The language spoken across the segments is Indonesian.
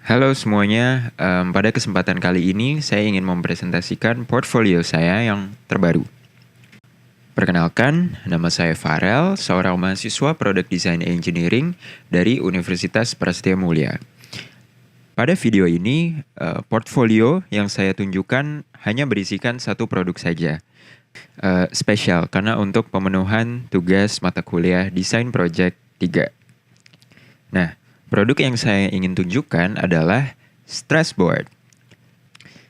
Halo semuanya, pada kesempatan kali ini saya ingin mempresentasikan portfolio saya yang terbaru. Perkenalkan, nama saya Farel, seorang mahasiswa Product Design Engineering dari Universitas Prasetya Mulia. Pada video ini, portfolio yang saya tunjukkan hanya berisikan satu produk saja. Spesial karena untuk pemenuhan tugas mata kuliah Desain Project 3. Nah, produk yang saya ingin tunjukkan adalah Stressboard.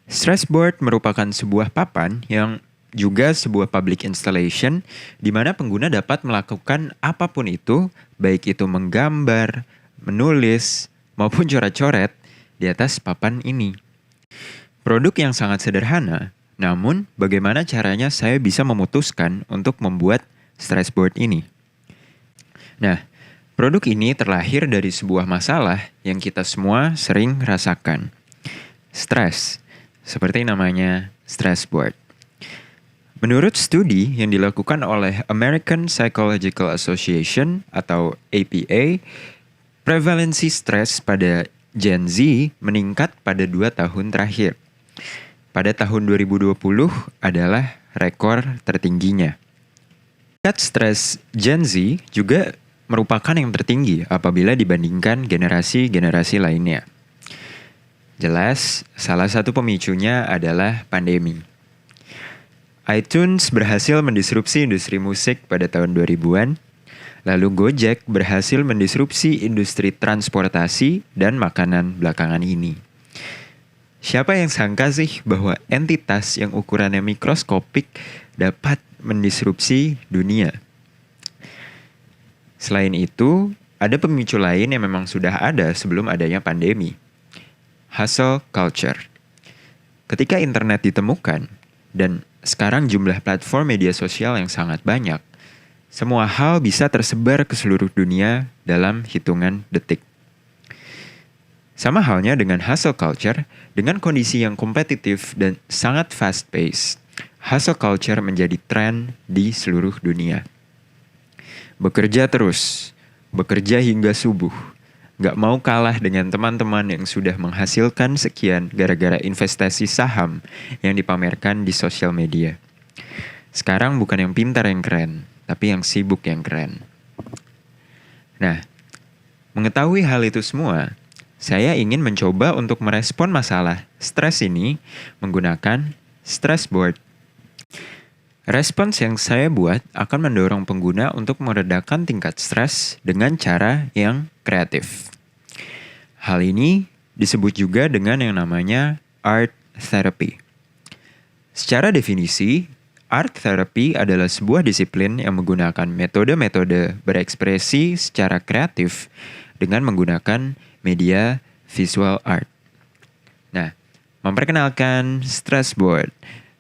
Stressboard merupakan sebuah papan yang juga sebuah public installation di mana pengguna dapat melakukan apapun itu, baik itu menggambar, menulis, maupun coret-coret di atas papan ini. Produk yang sangat sederhana, namun bagaimana caranya saya bisa memutuskan untuk membuat stressboard ini? Nah, produk ini terlahir dari sebuah masalah yang kita semua sering rasakan. Stres, seperti namanya stressboard. Menurut studi yang dilakukan oleh American Psychological Association atau APA, prevalensi stres pada Gen Z meningkat pada 2 tahun terakhir. Pada tahun 2020 adalah rekor tertingginya. Tingkat stres Gen Z juga merupakan yang tertinggi apabila dibandingkan generasi-generasi lainnya. Jelas, salah satu pemicunya adalah pandemi. iTunes berhasil mendisrupsi industri musik pada tahun 2000-an, lalu Gojek berhasil mendisrupsi industri transportasi dan makanan belakangan ini. Siapa yang sangka sih bahwa entitas yang ukurannya mikroskopik dapat mendisrupsi dunia? Selain itu, ada pemicu lain yang memang sudah ada sebelum adanya pandemi. Hustle culture. Ketika internet ditemukan, dan sekarang jumlah platform media sosial yang sangat banyak, semua hal bisa tersebar ke seluruh dunia dalam hitungan detik. Sama halnya dengan hustle culture, dengan kondisi yang kompetitif dan sangat fast-paced, hustle culture menjadi tren di seluruh dunia. Bekerja terus, bekerja hingga subuh, gak mau kalah dengan teman-teman yang sudah menghasilkan sekian gara-gara investasi saham yang dipamerkan di sosial media. Sekarang bukan yang pintar yang keren, tapi yang sibuk yang keren. Nah, mengetahui hal itu semua, saya ingin mencoba untuk merespon masalah stres ini menggunakan stressboard. Respons yang saya buat akan mendorong pengguna untuk meredakan tingkat stres dengan cara yang kreatif. Hal ini disebut juga dengan yang namanya art therapy. Secara definisi, art therapy adalah sebuah disiplin yang menggunakan metode-metode berekspresi secara kreatif dengan menggunakan media visual art. Nah, memperkenalkan Stressboard,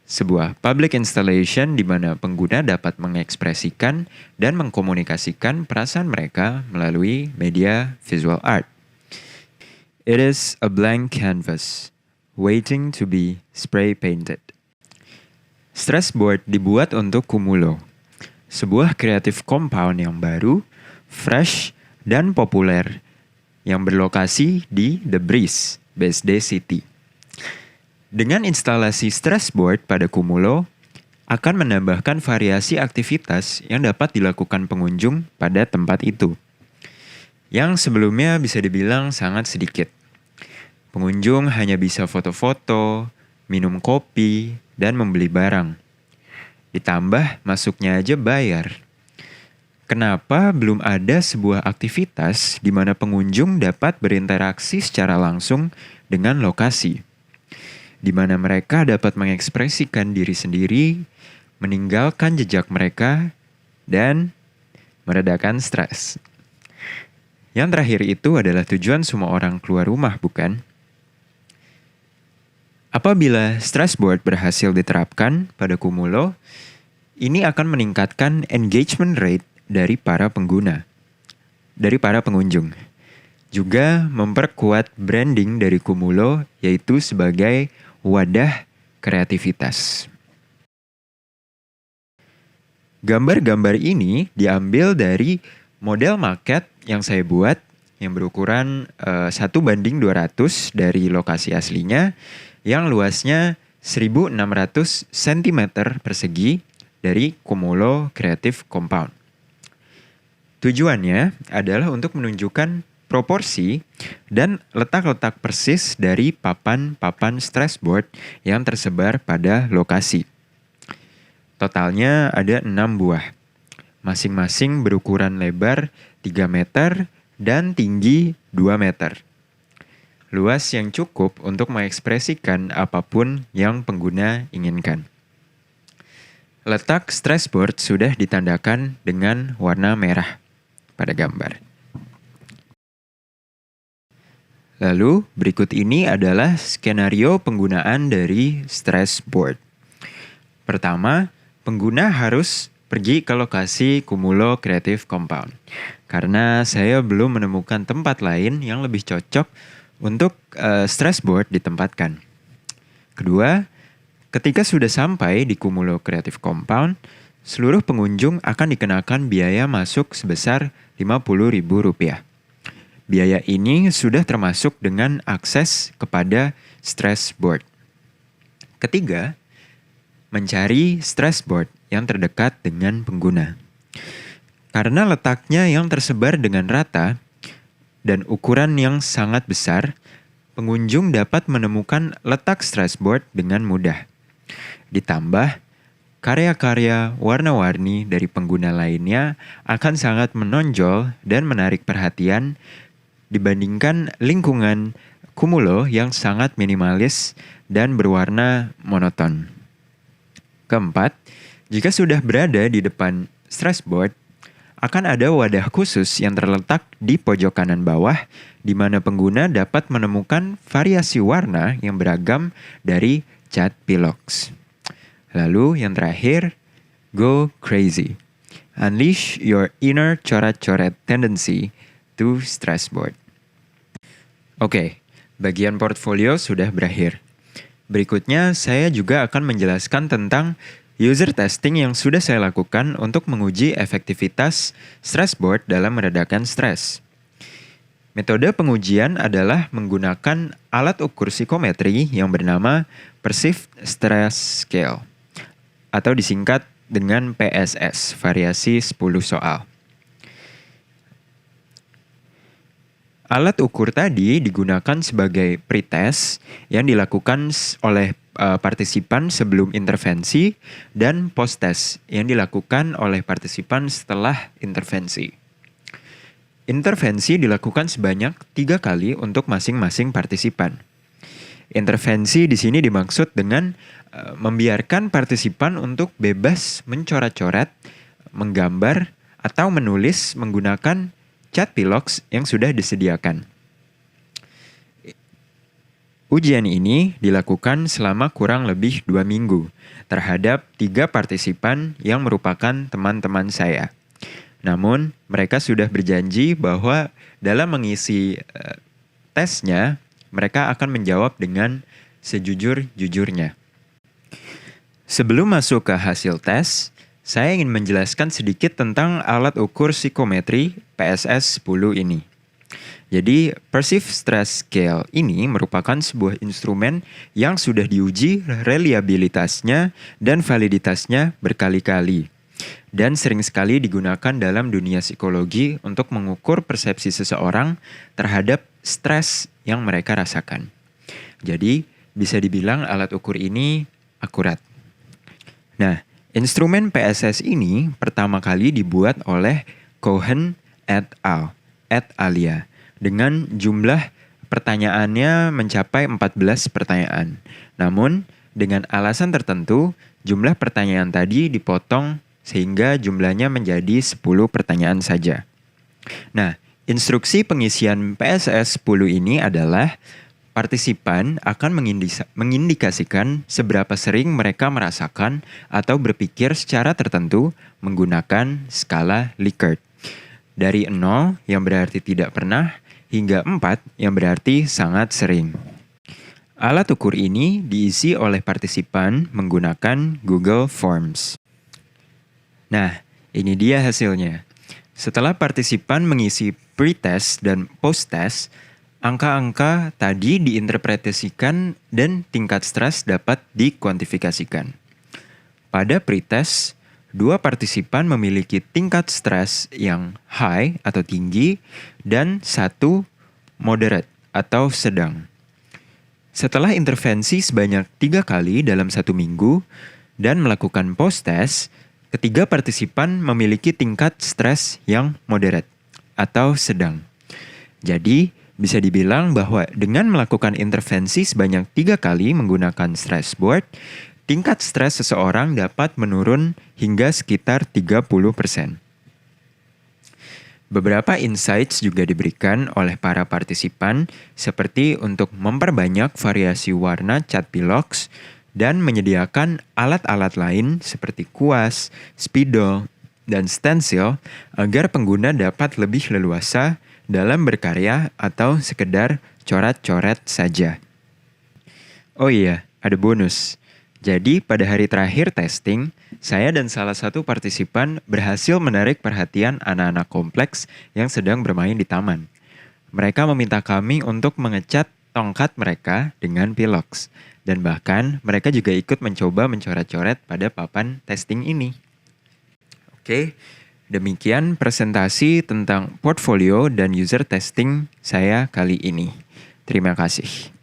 sebuah public installation di mana pengguna dapat mengekspresikan dan mengkomunikasikan perasaan mereka melalui media visual art. It is a blank canvas, waiting to be spray painted. Stressboard dibuat untuk Kumulo, sebuah creative compound yang baru, fresh, dan populer yang berlokasi di The Breeze, BSD City. Dengan instalasi stressboard pada Kumulo, akan menambahkan variasi aktivitas yang dapat dilakukan pengunjung pada tempat itu. Yang sebelumnya bisa dibilang sangat sedikit. Pengunjung hanya bisa foto-foto, minum kopi, dan membeli barang. Ditambah masuknya aja bayar. Kenapa belum ada sebuah aktivitas di mana pengunjung dapat berinteraksi secara langsung dengan lokasi? Di mana mereka dapat mengekspresikan diri sendiri, meninggalkan jejak mereka, dan meredakan stres. Yang terakhir itu adalah tujuan semua orang keluar rumah, bukan? Apabila stressboard berhasil diterapkan pada Kumulo, ini akan meningkatkan engagement rate dari para pengguna, dari para pengunjung. Juga memperkuat branding dari Kumulo, yaitu sebagai wadah kreativitas. Gambar-gambar ini diambil dari model maket yang saya buat yang berukuran 1:200 dari lokasi aslinya yang luasnya 1.600 cm persegi dari Cumulo Creative Compound. Tujuannya adalah untuk menunjukkan proporsi dan letak-letak persis dari papan-papan stressboard yang tersebar pada lokasi. Totalnya ada 6 buah, masing-masing berukuran lebar 3 meter dan tinggi 2 meter. Luas yang cukup untuk mengekspresikan apapun yang pengguna inginkan. Letak stressboard sudah ditandakan dengan warna merah pada gambar. Lalu berikut ini adalah skenario penggunaan dari stressboard. Pertama, pengguna harus pergi ke lokasi Cumulo Creative Compound karena saya belum menemukan tempat lain yang lebih cocok untuk stressboard ditempatkan. Kedua, ketika sudah sampai di Cumulo Creative Compound, seluruh pengunjung akan dikenakan biaya masuk sebesar Rp50.000. Biaya ini sudah termasuk dengan akses kepada stressboard. Ketiga, mencari stressboard yang terdekat dengan pengguna. Karena letaknya yang tersebar dengan rata dan ukuran yang sangat besar, pengunjung dapat menemukan letak stressboard dengan mudah. Ditambah, karya-karya warna-warni dari pengguna lainnya akan sangat menonjol dan menarik perhatian dibandingkan lingkungan Cumulo yang sangat minimalis dan berwarna monoton. Keempat, jika sudah berada di depan stressboard, akan ada wadah khusus yang terletak di pojok kanan bawah di mana pengguna dapat menemukan variasi warna yang beragam dari cat pilox. Lalu yang terakhir, go crazy. Unleash your inner coret-coret tendency to stressboard. Oke, bagian portfolio sudah berakhir. Berikutnya saya juga akan menjelaskan tentang user testing yang sudah saya lakukan untuk menguji efektivitas stressboard dalam meredakan stres. Metode pengujian adalah menggunakan alat ukur psikometri yang bernama Perceived Stress Scale atau disingkat dengan PSS, variasi 10 soal. Alat ukur tadi digunakan sebagai pretest yang dilakukan oleh partisipan sebelum intervensi dan post-test yang dilakukan oleh partisipan setelah intervensi. Intervensi dilakukan sebanyak 3 kali untuk masing-masing partisipan. Intervensi di sini dimaksud dengan membiarkan partisipan untuk bebas mencoret-coret, menggambar, atau menulis menggunakan cat pilox yang sudah disediakan. Ujian ini dilakukan selama kurang lebih 2 minggu terhadap 3 partisipan yang merupakan teman-teman saya. Namun, mereka sudah berjanji bahwa dalam mengisi tesnya, mereka akan menjawab dengan sejujur-jujurnya. Sebelum masuk ke hasil tes, saya ingin menjelaskan sedikit tentang alat ukur psikometri PSS 10 ini. Jadi, Perceived Stress Scale ini merupakan sebuah instrumen yang sudah diuji reliabilitasnya dan validitasnya berkali-kali. Dan sering sekali digunakan dalam dunia psikologi untuk mengukur persepsi seseorang terhadap stres yang mereka rasakan. Jadi, bisa dibilang alat ukur ini akurat. Nah, instrumen PSS ini pertama kali dibuat oleh Cohen et al. Dengan jumlah pertanyaannya mencapai 14 pertanyaan. Namun, dengan alasan tertentu, jumlah pertanyaan tadi dipotong sehingga jumlahnya menjadi 10 pertanyaan saja. Nah, instruksi pengisian PSS 10 ini adalah partisipan akan mengindikasikan seberapa sering mereka merasakan atau berpikir secara tertentu menggunakan skala Likert. Dari 0 yang berarti tidak pernah hingga 4 yang berarti sangat sering. Alat ukur ini diisi oleh partisipan menggunakan Google Forms. Nah, ini dia hasilnya. Setelah partisipan mengisi pre-test dan post-test, angka-angka tadi diinterpretasikan dan tingkat stres dapat dikuantifikasikan. Pada pre-test, 2 partisipan memiliki tingkat stres yang high atau tinggi dan 1 moderate atau sedang. Setelah intervensi sebanyak 3 kali dalam 1 minggu dan melakukan post-test, ketiga partisipan memiliki tingkat stres yang moderate atau sedang. Jadi, bisa dibilang bahwa dengan melakukan intervensi sebanyak 3 kali menggunakan stress board, tingkat stres seseorang dapat menurun hingga sekitar 30%. Beberapa insights juga diberikan oleh para partisipan seperti untuk memperbanyak variasi warna cat pilox dan menyediakan alat-alat lain seperti kuas, spidol, dan stensil agar pengguna dapat lebih leluasa dalam berkarya atau sekedar coret-coret saja. Oh iya, ada bonus. Jadi pada hari terakhir testing, saya dan salah satu partisipan berhasil menarik perhatian anak-anak kompleks yang sedang bermain di taman. Mereka meminta kami untuk mengecat tongkat mereka dengan pilox. Dan bahkan mereka juga ikut mencoba mencoret-coret pada papan testing ini. Oke, demikian presentasi tentang portfolio dan user testing saya kali ini. Terima kasih.